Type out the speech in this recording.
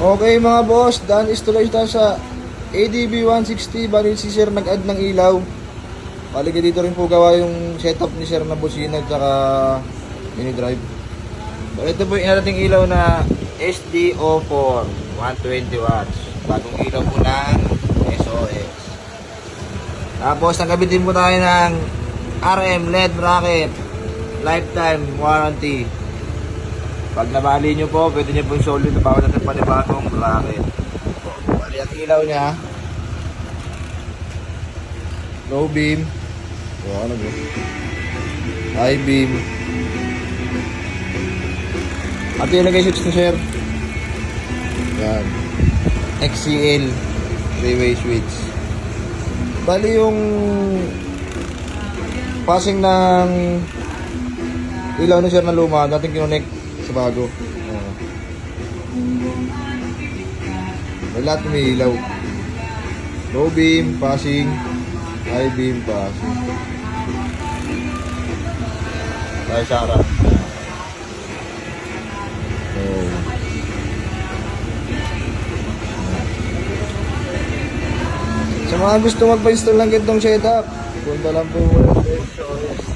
Okay mga boss, done installation tayo sa ADB 160. Bali si sir nag-add ng ilaw. Bali dito rin po gawa yung setup ni sir na busina at saka mini drive. So ito po yung inating ilaw na SDO4 120 watts. Bagong ilaw po ng SOS. Tapos nagkabitin po tayo ng RM LED bracket, lifetime warranty. Pag nabali nyo po, pwede nyo pong solid na bawal natin panibagong bracket. Bali ang ilaw niya, low beam, ano ba? High beam. At ilagay switch ni sir. Yan. XCL 3-way switch. Bali yung passing ng ilaw ni sir na luma, natin kinonect sa bago. May lahat may ilaw. Low beam, passing, high beam, passing. Tayo Sarah. Sa mga gusto magpa-install ng ganitong setup, punta lang po muna sa SOS.